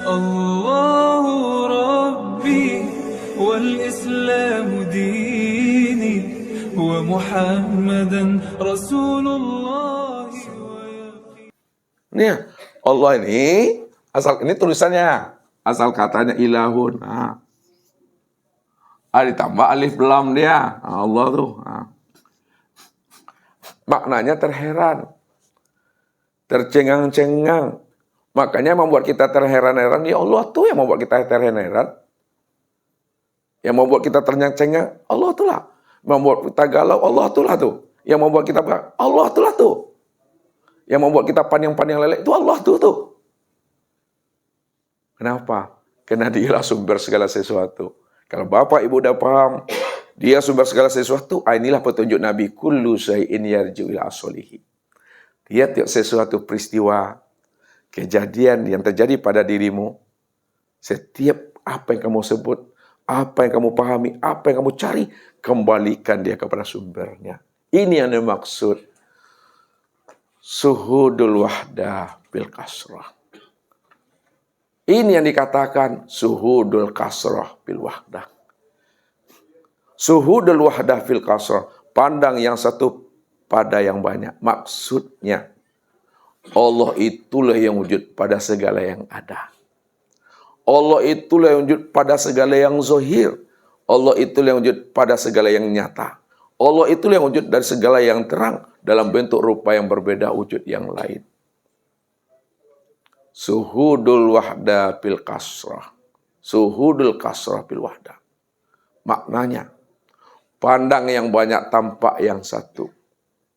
الله ربي والإسلام ديني ومحمدا رسول الله. Nih, Allah ini ini tulisannya, asal katanya ilahun. Nah, ditambah alif lam dia. Nah, Allah tuh. Nah. Maknanya terheran, tercengang-cengang. Makanya membuat kita terheran-heran, ya Allah tuh yang membuat kita terheran-heran. Yang membuat kita tercengang, Allah tuh lah. Membuat kita galau, Allah tuh lah tuh. Yang membuat kita, Allah tuh lah tuh. Yang membuat kita pandang-pandang lelek, itu Allah tuh. Kenapa? Karena dialah sumber segala sesuatu. Kalau Bapak Ibu udah paham, dia sumber segala sesuatu, inilah petunjuk Nabi, kullu syai'in yarji'u ila aslihi. Tiap sesuatu peristiwa, kejadian yang terjadi pada dirimu, setiap apa yang kamu sebut, apa yang kamu pahami, apa yang kamu cari, kembalikan dia kepada sumbernya. Ini yang dimaksud suhudul wahdah bil kasrah. Ini yang dikatakan suhudul kasrah bil wahdah. Suhudul wahdah fil kasrah, pandang yang satu pada yang banyak. Maksudnya Allah itulah yang wujud pada segala yang ada. Allah itulah yang wujud pada segala yang zahir. Allah itulah yang wujud pada segala yang nyata. Allah itulah yang wujud dari segala yang terang dalam bentuk rupa yang berbeda wujud yang lain. Suhudul wahda bil kasrah. Suhudul kasrah bil wahda. Maknanya, pandang yang banyak tampak yang satu.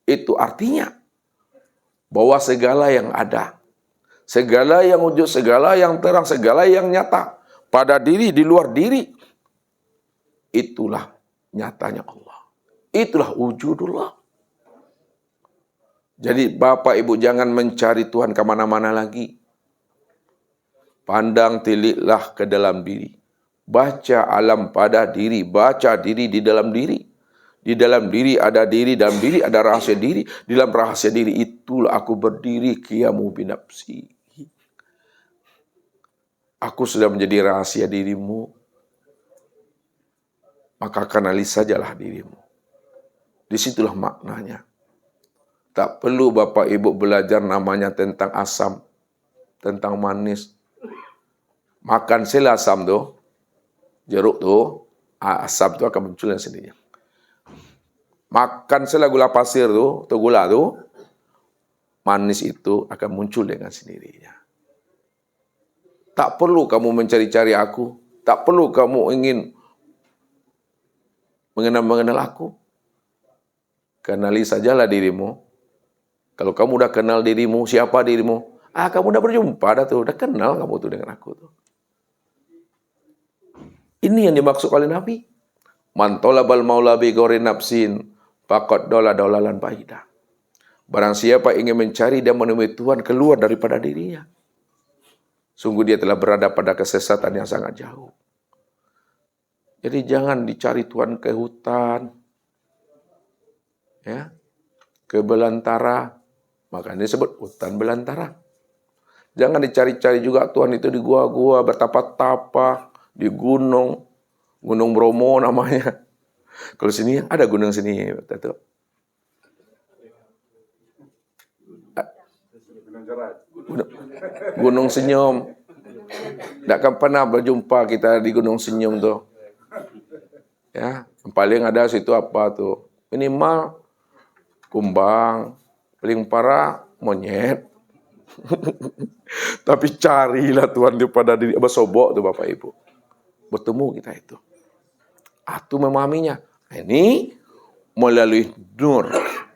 Itu artinya bahwa segala yang ada, segala yang wujud, segala yang terang, segala yang nyata pada diri, di luar diri, itulah nyatanya Allah. Itulah wujudullah. Jadi Bapak Ibu jangan mencari Tuhan kemana-mana lagi. Pandang tiliklah ke dalam diri. Baca alam pada diri. Baca diri di dalam diri. Di dalam diri ada diri. Dalam diri ada rahasia diri. Di dalam rahasia diri itulah aku berdiri. Qiyamu binafsi. Aku sudah menjadi rahasia dirimu. Maka kenali sajalah dirimu. Disitulah maknanya. Tak perlu Bapak Ibu belajar namanya tentang asam. Tentang manis. Makan sila asam tuh, jeruk tuh, asam tuh akan muncul yang sendirinya. Makan sila gula pasir tuh, atau gula tuh, manis itu akan muncul dengan sendirinya. Tak perlu kamu mencari-cari aku, tak perlu kamu ingin mengenal aku. Kenali sajalah dirimu. Kalau kamu udah kenal dirimu, siapa dirimu? Kamu udah berjumpa dah tuh, udah kenal kamu tuh dengan aku tuh. Ini yang dimaksud oleh Nabi. Man talabal maula bi ghairi nafsin faqad dolalan baidah. Barang siapa ingin mencari dan menemui Tuhan keluar daripada dirinya, sungguh dia telah berada pada kesesatan yang sangat jauh. Jadi jangan dicari Tuhan ke hutan, ya, ke belantara. Makanya disebut hutan belantara. Jangan dicari-cari juga Tuhan itu di gua-gua, bertapa-tapa, di gunung Bromo namanya. Kalau sini ada gunung sini, Gunung Senyum. Tidak akan pernah berjumpa kita di Gunung Senyum tuh. Ya, yang paling ada situ apa tuh? Minimal kumbang, paling parah monyet. Tapi carilah Tuhan pada diri sobok tuh Bapak Ibu. Bertemu kita itu. Atau memahaminya. Ini melalui nur.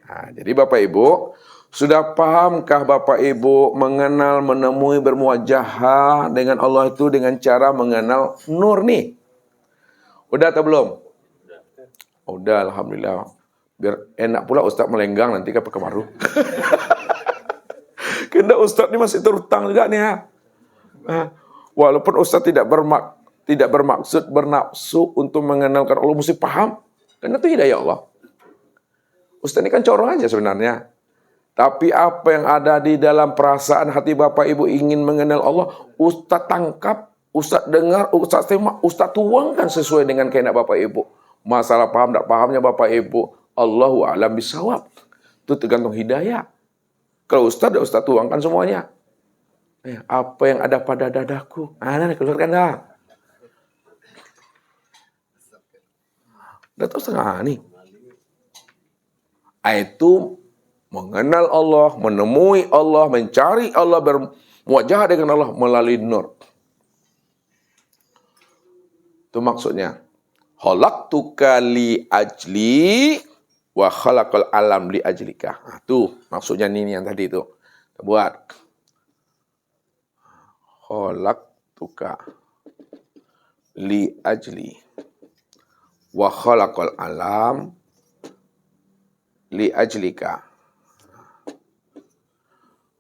Nah, jadi Bapak Ibu, sudah pahamkah Bapak Ibu mengenal, menemui, bermuajahah dengan Allah itu dengan cara mengenal nur nih? Udah atau belum? Udah, alhamdulillah. Biar enak pula Ustaz melenggang nanti ke Pekanbaru. Karena Ustaz ini masih terutang juga nih ya. Walaupun Ustaz tidak bermaksud bernafsu untuk mengenalkan Allah, mesti paham. Karena itu hidayah Allah. Ustaz ini kan corong aja sebenarnya. Tapi apa yang ada di dalam perasaan hati Bapak Ibu ingin mengenal Allah, Ustaz tangkap, Ustaz dengar, Ustaz terima, Ustaz tuangkan sesuai dengan kehendak Bapak Ibu. Masalah paham tak pahamnya Bapak Ibu, Allahu a'lam bishawab. Itu tergantung hidayah. Kalau Ustaz tuangkan semuanya. Apa yang ada pada dadaku, keluarkan dah. Dah tahu setengah nih. Itu mengenal Allah, menemui Allah, mencari Allah, bermuajah dengan Allah melalui nur. Itu maksudnya. Khalaqtuka li ajli wa khalaqal alam li ajlika. Itu maksudnya ini yang tadi itu. Kita buat. Khalaqtuka li ajli wa khalaqal alam li ajlika.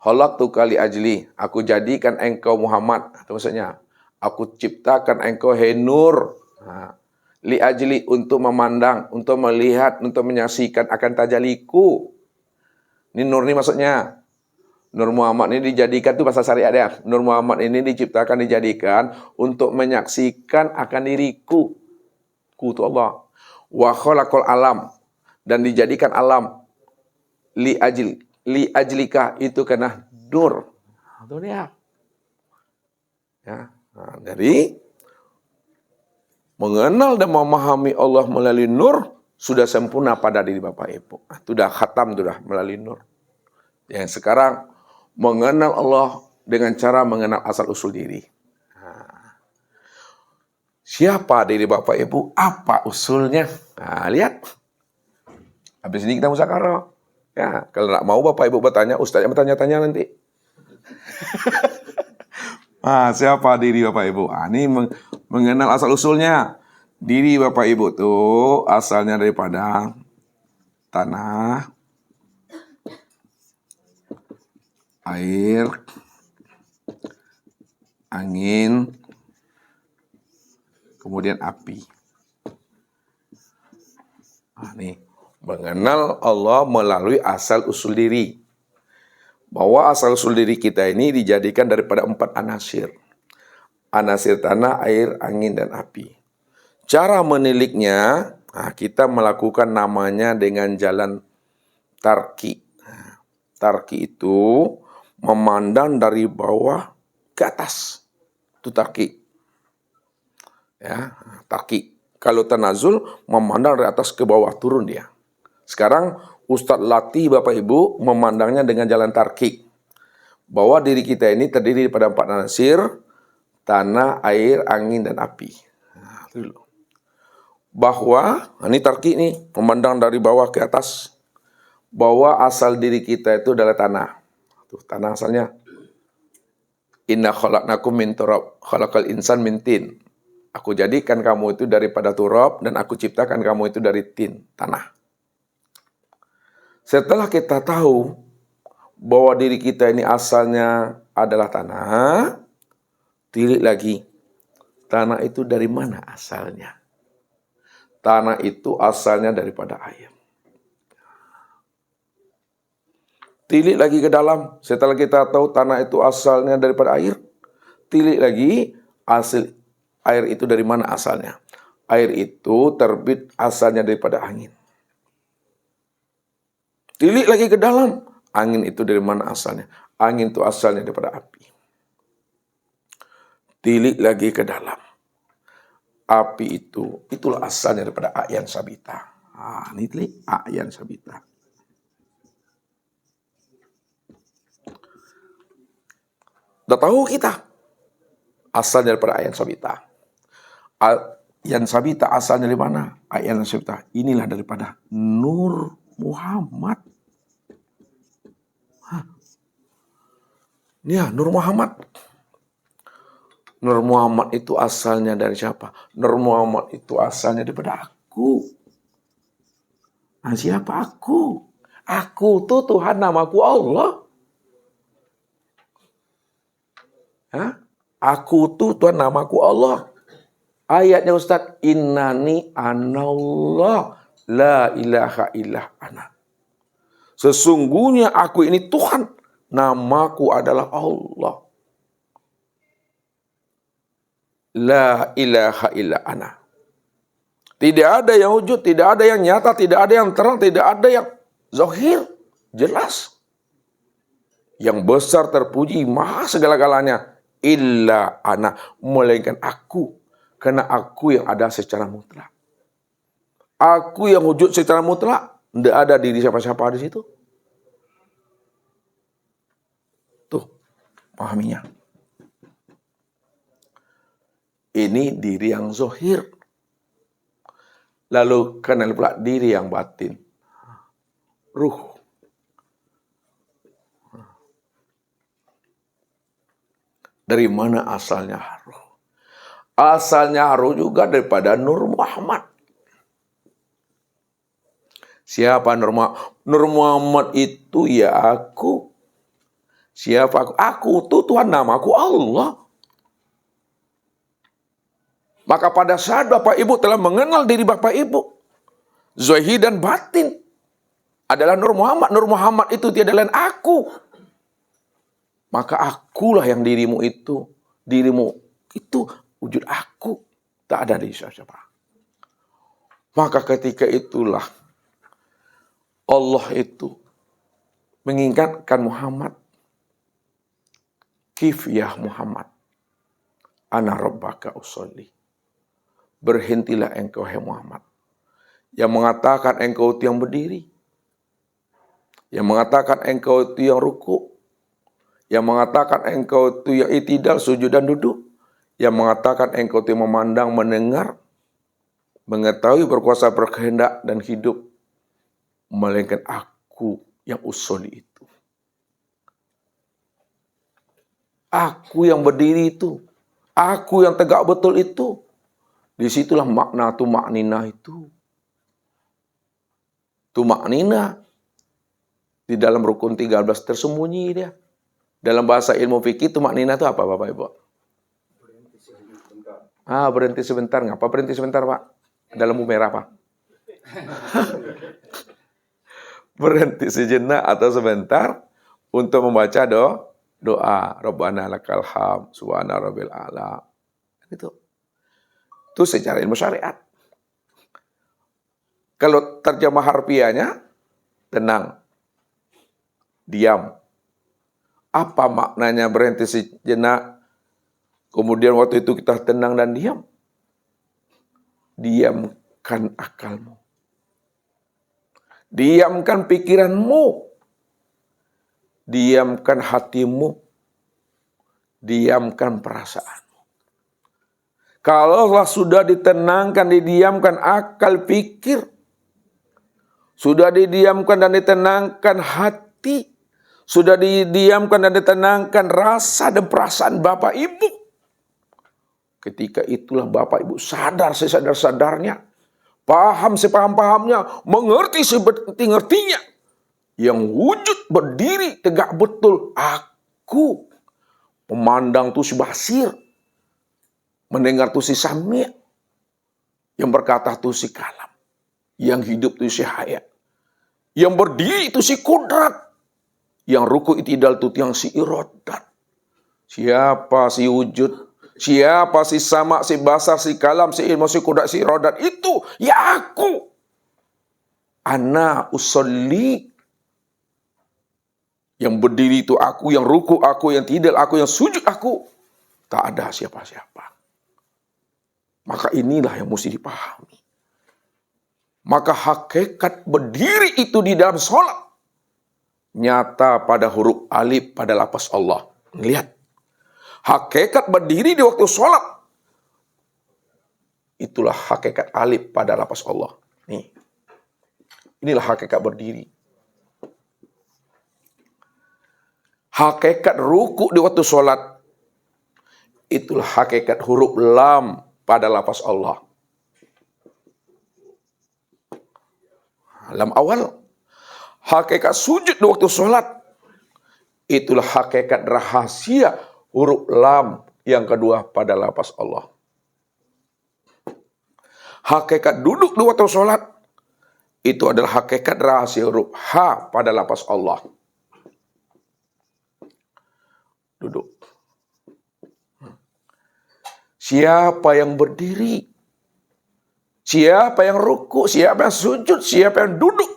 Khalaqtuka li ajli, aku jadikan engkau Muhammad. Itu maksudnya, aku ciptakan engkau nur. Li ajli, untuk memandang, untuk melihat, untuk menyaksikan akan tajaliku. Ini nur ini maksudnya. Nur Muhammad ini dijadikan, itu bahasa syariat ya. Nur Muhammad ini diciptakan, dijadikan untuk menyaksikan akan diriku. Ku itu Allah. Wa khalaqal alam, dan dijadikan alam. Li ajlika, itu karena nur. Itu dia. Ya. Nah, jadi mengenal dan memahami Allah melalui nur sudah sempurna pada diri Bapak Ibu. Sudah khatam, sudah melalui nur. Yang sekarang mengenal Allah dengan cara mengenal asal usul diri. Nah, siapa diri Bapak Ibu? Apa usulnya? Nah, lihat. Habis ini kita musyawarah. Ya, kalau tak mau Bapak Ibu bertanya, Ustaz yang bertanya-tanya nanti. Siapa diri Bapak Ibu? Ini mengenal asal-usulnya. Diri Bapak Ibu itu asalnya daripada tanah, air, angin, kemudian api. Nih. Mengenal Allah melalui asal-usul diri. Bahwa asal-usul diri kita ini dijadikan daripada 4 anasir. Anasir tanah, air, angin, dan api. Cara meniliknya, kita melakukan namanya dengan jalan tarki. Tarki itu memandang dari bawah ke atas. Itu tarki. Ya, tarki. Kalau tanazul, memandang dari atas ke bawah, turun dia. Sekarang Ustadz latih Bapak Ibu memandangnya dengan jalan tarkik. Bahwa diri kita ini terdiri daripada 4 anasir, tanah, air, angin, dan api. Nah, itu dulu. Bahwa, ini tarkik nih, memandang dari bawah ke atas. Bahwa asal diri kita itu adalah tanah. Tuh, tanah asalnya. Inna khalaqnakum min turab, khalaqal insan min tin. Aku jadikan kamu itu daripada turab, dan aku ciptakan kamu itu dari tin, tanah. Setelah kita tahu bahwa diri kita ini asalnya adalah tanah, tilik lagi. Tanah itu dari mana asalnya? Tanah itu asalnya daripada air. Tilik lagi ke dalam. Setelah kita tahu tanah itu asalnya daripada air, tilik lagi asal air itu dari mana asalnya? Air itu terbit asalnya daripada angin. Tilik lagi ke dalam. Angin itu dari mana asalnya? Angin itu asalnya daripada api. Tilik lagi ke dalam. Api itulah asalnya daripada a'yan sabita. Ini tilik a'yan sabita. Udah tahu kita asalnya daripada a'yan sabita. A'yan sabita asalnya dari mana? A'yan sabita. Inilah daripada Nur Muhammad. Ya, Nur Muhammad. Nur Muhammad itu asalnya dari siapa? Nur Muhammad itu asalnya daripada aku. Nah, siapa aku? Aku tuh Tuhan, namaku Allah. Aku tuh Tuhan, namaku Allah. Ayatnya Ustaz, innani anallah la ilaha illah ana. Sesungguhnya aku ini Tuhan, namaku adalah Allah. La ilaha illa ana. Tidak ada yang wujud, tidak ada yang nyata, tidak ada yang terang, tidak ada yang zahir. Jelas. Yang besar terpuji, maha segala-galanya. Illa ana, melainkan aku. Karena aku yang ada secara mutlak. Aku yang wujud secara mutlak. Tidak ada diri siapa-siapa di situ. Tuh, pahaminya. Ini diri yang zahir. Lalu kenal pula diri yang batin. Ruh. Dari mana asalnya ruh? Asalnya ruh juga daripada Nur Muhammad. Siapa Nur Muhammad? Nur Muhammad itu ya aku. Siapa aku? Aku itu Tuhan, namaku Allah. Maka pada saat Bapak Ibu telah mengenal diri Bapak Ibu, zahir dan batin adalah Nur Muhammad. Nur Muhammad itu tiada lain aku. Maka akulah yang dirimu itu. Dirimu itu wujud aku. Tak ada di siapa-siapa. Maka ketika itulah Allah itu mengingatkan Muhammad. Kif ya Muhammad. Ana rabbaka usolli. Berhentilah engkau hai Muhammad. Yang mengatakan engkau itu yang berdiri. Yang mengatakan engkau itu yang ruku. Yang mengatakan engkau itu yang itidal, sujud dan duduk. Yang mengatakan engkau itu yang memandang, mendengar. Mengetahui, berkuasa, berkehendak dan hidup. Melainkan aku yang usolli itu. Aku yang berdiri itu. Aku yang tegak betul itu. Disitulah makna tumaknina itu. Tumaknina di dalam rukun 13 tersembunyi dia. Dalam bahasa ilmu fikih tumaknina itu apa Bapak Ibu? Berhenti sebentar. Ngapa berhenti sebentar Pak? Dalam lampu merah Pak? Berhenti sejenak atau sebentar untuk membaca doa. Rabbana lakal hamd, subhana rabbil a'la. Itu secara ilmu syariat. Kalau terjemah harfiahnya, tenang, diam. Apa maknanya berhenti sejenak? Kemudian waktu itu kita tenang dan diam. Diamkan akalmu. Diamkan pikiranmu. Diamkan hatimu. Diamkan perasaanmu. Kalaulah sudah ditenangkan, didiamkan akal pikir. Sudah didiamkan dan ditenangkan hati. Sudah didiamkan dan ditenangkan rasa dan perasaan Bapak Ibu. Ketika itulah Bapak Ibu sadar sesadar-sadarnya. Paham sepaham-pahamnya. Mengerti seperti-ngertinya. Yang wujud berdiri tegak betul. Aku. Memandang tu si basir. Mendengar tu si sami'. Yang berkata tu si kalam. Yang hidup tu si hayat. Yang berdiri itu si kudrat. Yang ruku itidal itu yang si irodat. Siapa si wujud? Siapa si sama, si basar, si kalam, si ilmu, si kudrat, si irodat? Itu ya aku. Ana usolli. Yang berdiri itu aku, yang ruku aku, yang tidal aku, yang sujud aku. Tak ada siapa-siapa. Maka inilah yang mesti dipahami. Maka hakikat berdiri itu di dalam sholat. Nyata pada huruf alif pada lafaz Allah. Lihat. Hakikat berdiri di waktu sholat. Itulah hakikat alif pada lafaz Allah. Nih. Inilah hakikat berdiri. Hakikat ruku di waktu sholat. Itulah hakikat huruf lam pada lafaz Allah. Lam awal. Hakikat sujud di waktu sholat. Itulah hakikat rahasia huruf lam yang kedua pada lafaz Allah. Hakikat duduk di waktu sholat. itu adalah hakikat rahasia huruf H pada lafaz Allah. Duduk. Siapa yang berdiri? Siapa yang ruku? Siapa yang sujud? Siapa yang duduk?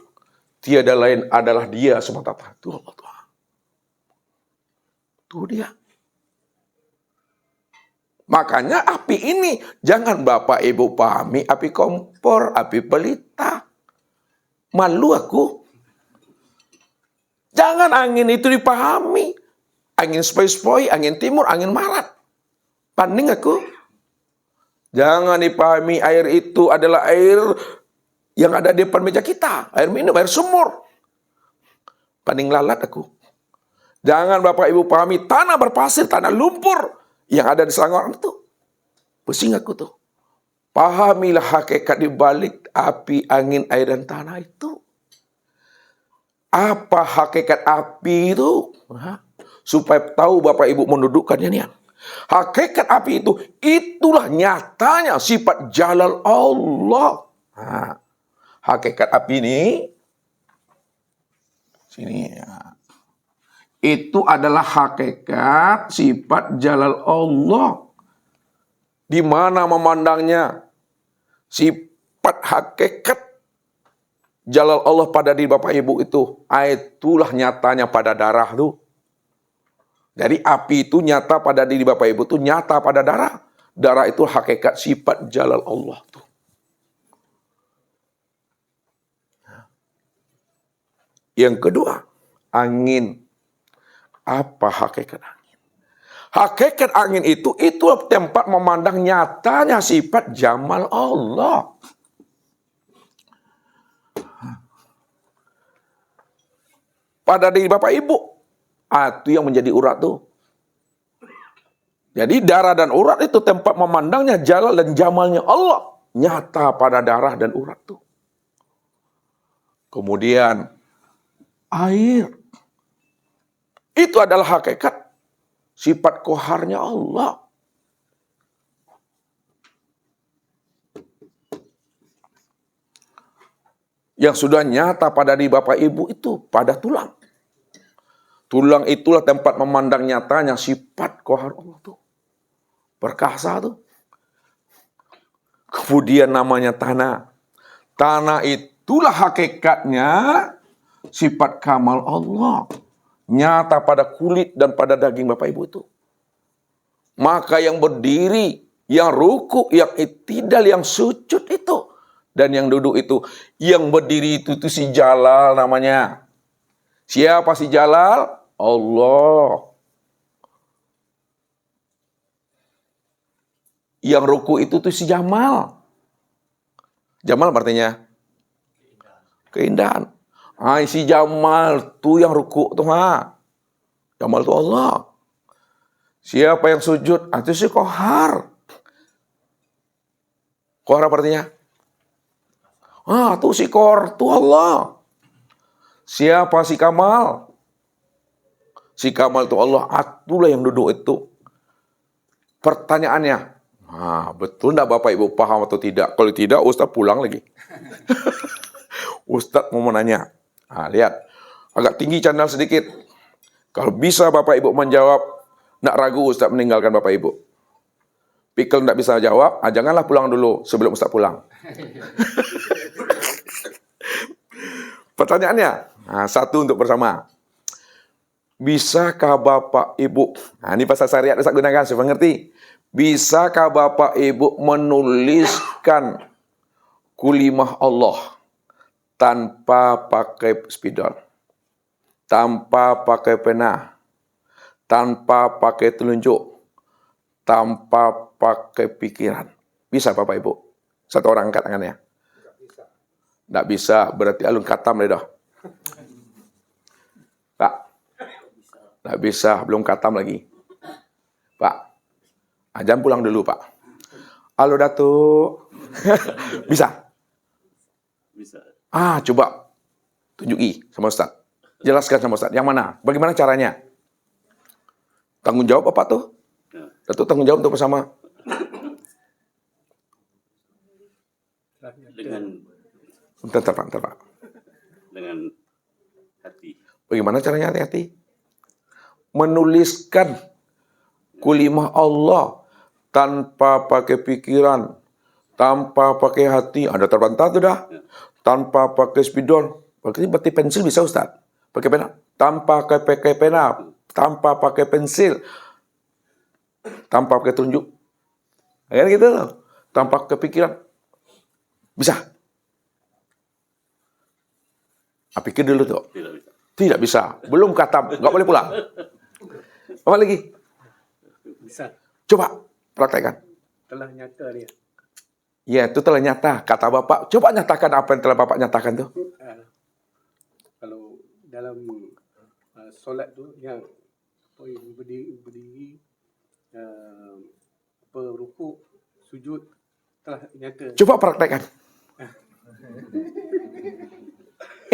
Tiada lain adalah Dia semata. Itu Allah Tuhan. Itu Dia. Makanya api ini jangan Bapak Ibu pahami api kompor, api pelita. Malu aku. Jangan angin itu dipahami. Angin sepoi-sepoi, angin timur, angin barat. Paning aku. Jangan dipahami air itu adalah air yang ada di depan meja kita. Air minum, air sumur. Paning lalat aku. Jangan Bapak Ibu pahami tanah berpasir, tanah lumpur yang ada di Selangor itu. Pusing aku tuh. Pahamilah hakikat di balik api, angin, air, dan tanah itu. Apa hakikat api itu? Supaya tahu Bapak Ibu mendudukkannya nih. Hakikat api itu, itulah nyatanya sifat jalal Allah. Hakikat api ini, sini ya. Itu adalah hakikat sifat jalal Allah. Di mana memandangnya sifat hakikat jalal Allah pada diri Bapak Ibu itu. Itulah nyatanya pada darah tuh. Jadi api itu nyata pada diri Bapak Ibu itu nyata pada darah. Darah itu hakikat sifat jalal Allah tuh. Yang kedua, angin. Apa hakikat angin? Hakikat angin itu tempat memandang nyatanya sifat jamal Allah. Pada diri Bapak Ibu, itu yang menjadi urat tuh. Jadi darah dan urat itu tempat memandangnya jalal dan jamalnya Allah. Nyata pada darah dan urat tuh. Kemudian air. Itu adalah hakikat sifat koharnya Allah. Yang sudah nyata pada diri Bapak Ibu itu pada tulang. Tulang itulah tempat memandang nyatanya sifat kohar Allah tuh. Perkasa tuh. Kemudian namanya tanah. Tanah itulah hakikatnya sifat kamal Allah. Nyata pada kulit dan pada daging Bapak Ibu itu. Maka yang berdiri, yang ruku, yang iktidal, yang sujud itu. Dan yang duduk itu. Yang berdiri itu si Jalal namanya. Siapa si Jalal? Allah. Yang ruku itu si Jamal. Jamal artinya? Keindahan. Si Jamal tuh yang ruku tuh Jamal tuh Allah. Siapa yang sujud? Itu si Kohar. Kohar apa artinya? Tuh si Kohar tuh Allah. Siapa si Kamal? Si Kamal tuh Allah. Itulah yang duduk itu. Pertanyaannya, betul enggak Bapak Ibu paham atau tidak? Kalau tidak, Ustaz pulang lagi. Ustaz mau menanya. Lihat, agak tinggi channel sedikit. Kalau bisa Bapak Ibu menjawab, nak ragu Ustaz meninggalkan Bapak Ibu. Pikul tidak bisa jawab, janganlah pulang dulu sebelum Ustaz pulang. Pertanyaannya, satu untuk bersama. Bisakah Bapak Ibu, ini bahasa syariat Ustaz gunakan, supaya ngerti. Bisakah Bapak Ibu menuliskan kulimah Allah tanpa pakai spidol, tanpa pakai pena, tanpa pakai telunjuk, tanpa pakai pikiran? Bisa Bapak Ibu? Satu orang angkat tangannya. Tidak bisa, berarti alun katam deh dah. Pak, tidak bisa, belum katam lagi. Pak, jangan pulang dulu Pak. Halo Datuk. Bisa? Bisa. Coba tunjuki sama Ustaz. Jelaskan sama Ustaz. Yang mana? Bagaimana caranya? Tanggung jawab apa tuh? Datuk tanggung jawab untuk bersama. Bentar, Pak. Dengan hati. Bagaimana caranya hati-hati? Menuliskan kalimah Allah tanpa pakai pikiran, tanpa pakai hati. Ada terbantah tuh dah. Tanpa pakai spidol. Berarti pensil bisa, Ustaz? Pakai pena? Tanpa pakai pena, tanpa pakai pensil, tanpa pakai tunjuk. Kayak gitu loh. Tanpa kepikiran. Bisa? Pikir dulu tuh. Tidak bisa. Tidak bisa. Belum katam. Nggak boleh pulang. Apa lagi? Bisa. Coba praktekkan. Telah nyata dia. Ya, itu telah nyata. Kata Bapak, coba nyatakan apa yang telah Bapak nyatakan tuh. Kalau dalam solat tu yang berdiri rukuk, sujud telah nyata. Coba praktekkan.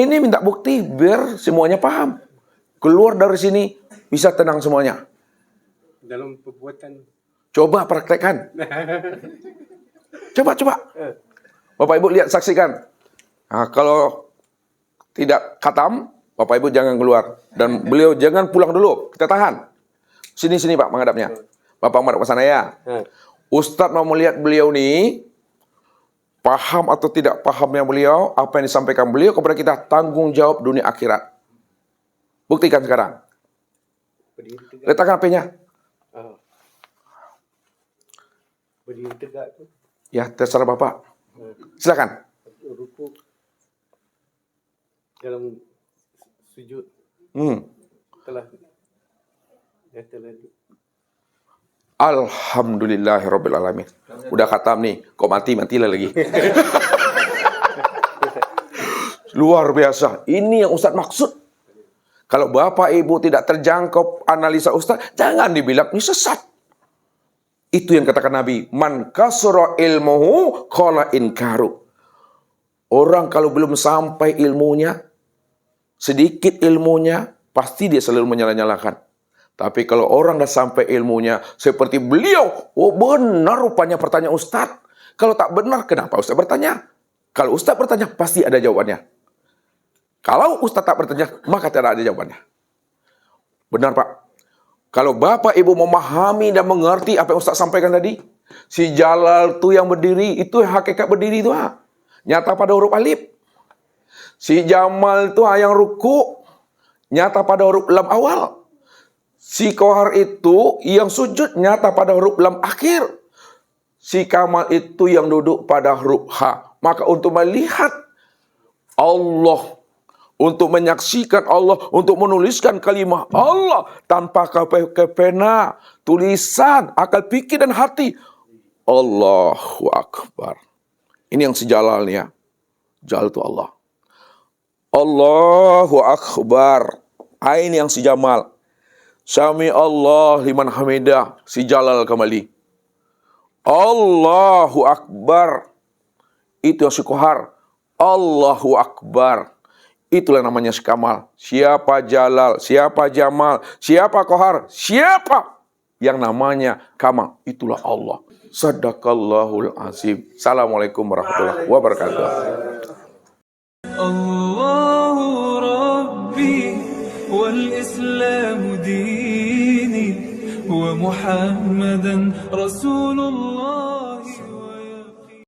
Ini minta bukti biar semuanya paham. Keluar dari sini bisa tenang semuanya. Dalam perbuatan. Coba praktekkan. Coba. Bapak Ibu lihat, saksikan. Nah, kalau tidak khatam, Bapak Ibu jangan keluar. Dan beliau jangan pulang dulu. Kita tahan. Sini Pak menghadapnya. Bapak menghadap ke sana ya. Ustadz mau melihat beliau nih, paham atau tidak pahamnya beliau, apa yang disampaikan beliau kepada kita, tanggung jawab dunia akhirat. Buktikan sekarang. Letakkan HP-nya. Berdiri tegak tu. Ya, terserah Bapak. Silakan. Rukuk. Dalam sujud telah nyata lagi. Alhamdulillahirrabbilalamin. Udah khatam nih, kok mati-matilah lagi. Luar biasa. Ini yang Ustadz maksud. Kalau Bapak Ibu tidak terjangkau analisa Ustadz, jangan dibilang ini sesat. Itu yang katakan Nabi, man kasura ilmuhu qala inkaru. Orang kalau belum sampai ilmunya, sedikit ilmunya, pasti dia selalu menyalah-nyalahkan. Tapi kalau orang dah sampai ilmunya, seperti beliau, oh benar rupanya pertanyaan Ustadz. Kalau tak benar, kenapa Ustadz bertanya? Kalau Ustadz bertanya, pasti ada jawabannya. Kalau Ustadz tak bertanya, maka tidak ada jawabannya. Benar Pak. Kalau Bapak Ibu memahami dan mengerti apa yang Ustaz sampaikan tadi, si Jalal itu yang berdiri, itu hakikat berdiri itu nyata pada huruf alif. Si Jamal itu yang ruku, nyata pada huruf lam awal. Si Kohar itu yang sujud, nyata pada huruf lam akhir. Si Kamal itu yang duduk pada huruf ha. Maka untuk melihat Allah, untuk menyaksikan Allah, untuk menuliskan kalimah Allah tanpa pena, tulisan, akal pikir dan hati. Allahu Akbar. Ini yang sejalalnya. Jalal itu Allah. Allahu Akbar. Ini yang si Jamal. Sami Allah liman hamidah. Si Jalal kembali. Allahu Akbar. Itu yang si Kohar. Allahu Akbar. Itulah namanya si Kamal. Siapa Jalal, siapa Jamal, siapa Kohar, siapa yang namanya Kamal. Itulah Allah. Sadaqallahul azim. Assalamualaikum warahmatullahi wabarakatuh. Allahu Rabbi wal Islam dini wa Muhammadan Rasulullah.